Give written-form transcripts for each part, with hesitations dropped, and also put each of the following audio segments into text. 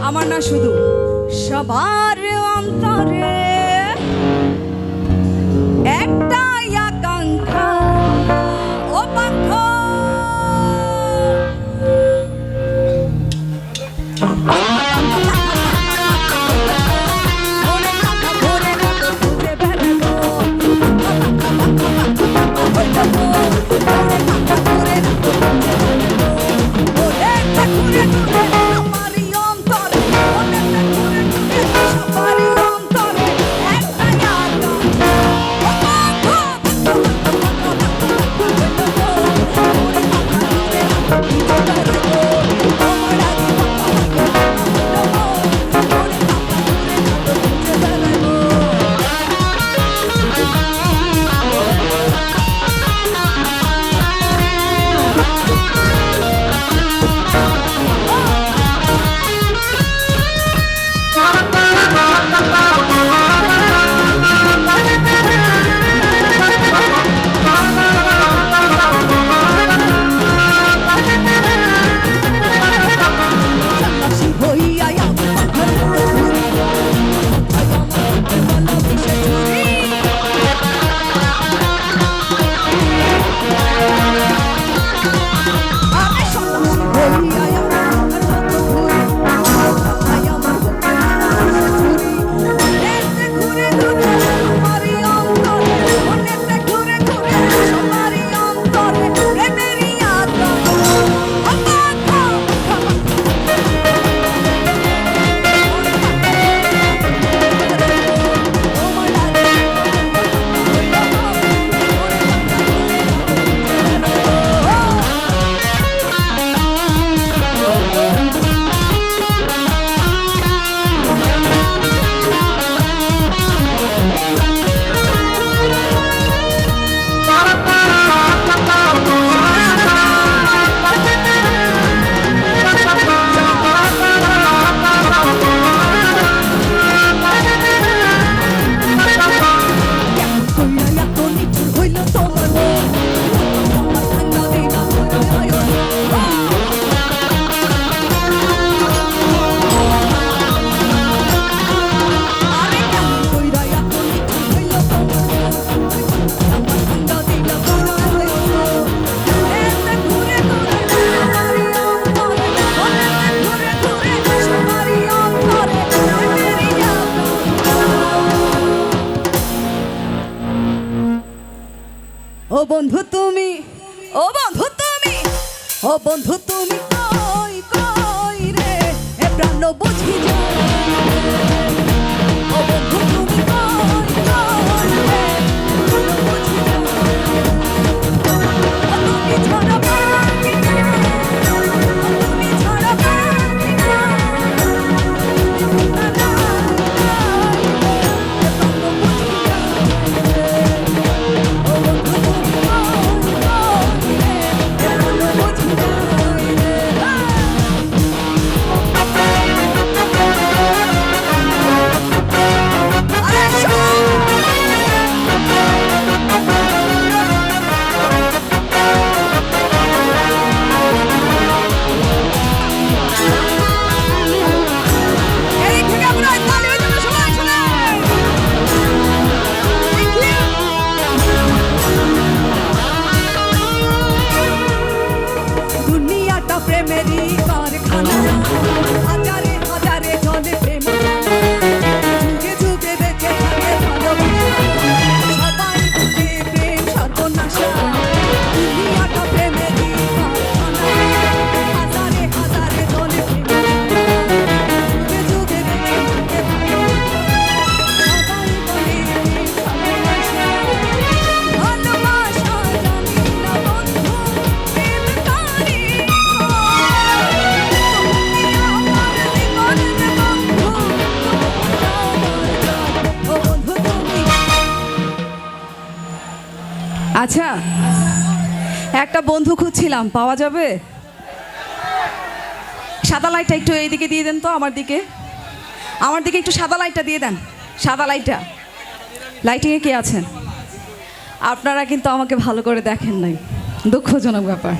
আমার না শুধু সবার অন্তরে একটাই আকাঙ্ক্ষা ও পাঙ্খ ও বন্ধু তুমি ও বন্ধু তুমি ও বন্ধু তুমি কই কই রে এ প্রাণ বুঝি যায় ও বন্ধু তুমি কই কই রে প্রাণ বুঝি যায় ও তুমি ছাড়া পারি না ও তুমি ছাড়া পারি না প্রেমেরই কারখানা হাজারে হাজারে জনে প্রেম যুগে যুগে বেঁচে থাকে ভালোবাসা সবাই বুঝে প্রেম সর্বনাশা দুনিয়াটা প্রেমেরই কারখানা হাজারে হাজারে জনে প্রেম যুগে যুগে বেঁচে থাকে ভালোবাসা সবাই বলে প্রেম সর্বনাশা ভালোবাসা জানি না বন্ধু প্রেম কারি আচ্ছা একটা বন্ধু খুঁজছিলাম পাওয়া যাবে সাদা লাইটটা একটু এইদিকে দিয়ে দেন তো আমার দিকে একটু সাদা লাইটটা দিয়ে দেন সাদা লাইটটা লাইটিংয়ে কে আছেন আপনারা কিন্তু আমাকে ভালো করে দেখেন নাই দুঃখজনক ব্যাপার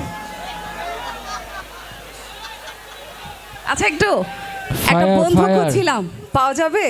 আচ্ছা একটু একটা Fire, বন্ধু fire. খুঁজছিলাম, পাওয়া যাবে?